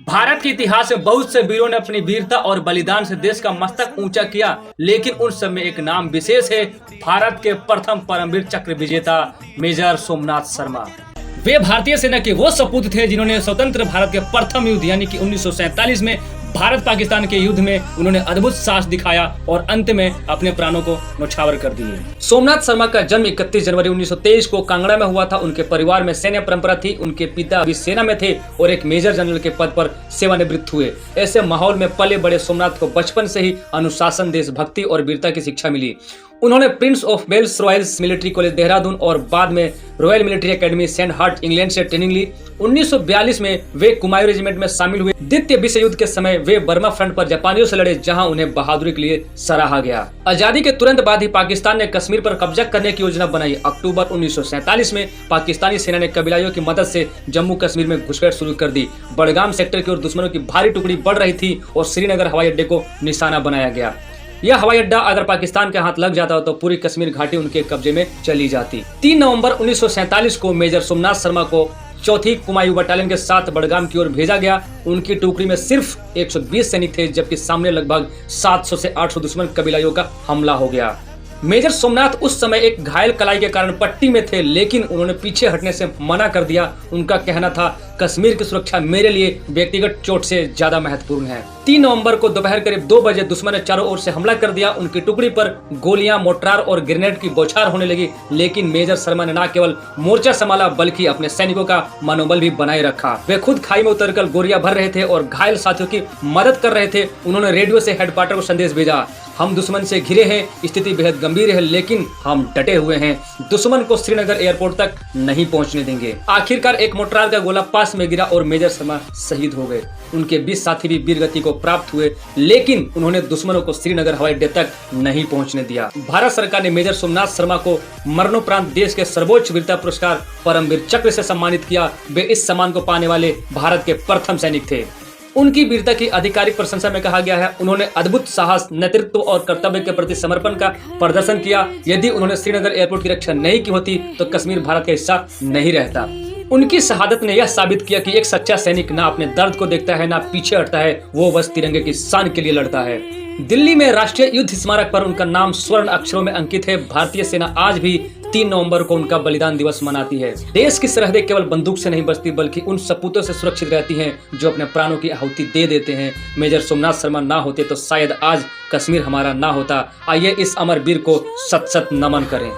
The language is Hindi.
भारत के इतिहास में बहुत से वीरों ने अपनी वीरता और बलिदान से देश का मस्तक ऊंचा किया, लेकिन उन सब में एक नाम विशेष है। भारत के प्रथम परमवीर चक्र विजेता मेजर सोमनाथ शर्मा। वे भारतीय सेना के वो सपूत थे जिन्होंने स्वतंत्र भारत के प्रथम युद्ध यानी कि 1947 में भारत पाकिस्तान के युद्ध में उन्होंने अद्भुत साहस दिखाया और अंत में अपने प्राणों को न्यौछावर कर दिए। सोमनाथ शर्मा का जन्म 31 जनवरी 1923 को कांगड़ा में हुआ था। उनके परिवार में सैन्य परंपरा थी। उनके पिता अभी सेना में थे और एक मेजर जनरल के पद पर सेवानिवृत्त हुए। ऐसे माहौल में पले बड़े सोमनाथ को बचपन से ही अनुशासन, देशभक्ति और वीरता की शिक्षा मिली। उन्होंने Prince of Wales Royals Military College Dehradun और बाद में Royal Military Academy Sandhurst England से ट्रेनिंग ली। 1942 में वे कुमाऊं रेजिमेंट में शामिल हुए। द्वितीय विश्व युद्ध के समय वे बर्मा फ्रंट पर जापानियों से लड़े, जहां उन्हें बहादुरी के लिए सराहा गया। आजादी के तुरंत बाद ही पाकिस्तान ने कश्मीर पर कब्जा करने की योजना बनाई। अक्टूबर 1947 में पाकिस्तानी सेना ने कबीलाइयों की मदद से जम्मू कश्मीर में घुसपैठ शुरू कर दी। बड़गाम सेक्टर की ओर दुश्मनों की भारी टुकड़ी बढ़ रही थी और श्रीनगर हवाई अड्डे को निशाना बनाया गया। यह हवाई अड्डा अगर पाकिस्तान के हाथ लग जाता तो पूरी कश्मीर घाटी उनके कब्जे में चली जाती। 3 नवंबर 1947 को मेजर सोमनाथ शर्मा को चौथी कुमाऊं बटालियन के साथ बड़गाम की ओर भेजा गया। उनकी टुकड़ी में सिर्फ 120 सैनिक थे, जबकि सामने लगभग 700 से 800 दुश्मन कबीलाइयों का हमला हो गया। मेजर सोमनाथ उस समय एक घायल कलाई के कारण पट्टी में थे, लेकिन उन्होंने पीछे हटने से मना कर दिया। उनका कहना था, कश्मीर की सुरक्षा मेरे लिए व्यक्तिगत चोट से ज्यादा महत्वपूर्ण है। 3 नवंबर को दोपहर करीब 2 बजे दुश्मन ने चारों ओर से हमला कर दिया। उनकी टुकड़ी पर गोलियां, मोर्टार और ग्रेनेड की बौछार होने लगी, लेकिन मेजर शर्मा ने न केवल मोर्चा संभाला बल्कि अपने सैनिकों का मनोबल भी बनाए रखा। वे खुद खाई में उतरकर गोलियां भर रहे थे और घायल साथियों की मदद कर रहे थे। उन्होंने रेडियो से हेडक्वार्टर को संदेश भेजा, हम दुश्मन से घिरे हैं, स्थिति बेहद गंभीर है, लेकिन हम डटे हुए हैं, दुश्मन को श्रीनगर एयरपोर्ट तक नहीं पहुंचने देंगे। आखिरकार एक मोर्टार का गोला पास में गिरा और मेजर शर्मा शहीद हो गए। उनके 20 साथी भी वीरगति को प्राप्त हुए, लेकिन उन्होंने दुश्मनों को श्रीनगर हवाई अड्डे तक नहीं पहुंचने दिया। भारत सरकार ने मेजर सोमनाथ शर्मा को मरणोपरांत देश के सर्वोच्च वीरता पुरस्कार परमवीर चक्र से सम्मानित किया। वे इस सम्मान को पाने वाले भारत के प्रथम सैनिक थे। उनकी वीरता की आधिकारिक प्रशंसा में कहा गया है, उन्होंने अद्भुत साहस, नेतृत्व और कर्तव्य के प्रति समर्पण का प्रदर्शन किया। यदि उन्होंने श्रीनगर एयरपोर्ट की रक्षा नहीं की होती तो कश्मीर भारत का हिस्सा नहीं रहता। उनकी शहादत ने यह साबित किया कि एक सच्चा सैनिक ना अपने दर्द को देखता है, ना पीछे हटता है, वो बस तिरंगे की शान के लिए लड़ता है। दिल्ली में राष्ट्रीय युद्ध स्मारक पर उनका नाम स्वर्ण अक्षरों में अंकित है। भारतीय सेना आज भी 3 नवंबर को उनका बलिदान दिवस मनाती है। देश की सरहदें केवल बंदूक से नहीं बचती, बल्कि उन सपूतों से सुरक्षित रहती हैं जो अपने प्राणों की आहुति दे देते हैं। मेजर सोमनाथ शर्मा ना होते तो शायद आज कश्मीर हमारा ना होता। आइए इस अमर वीर को सत सत नमन करें।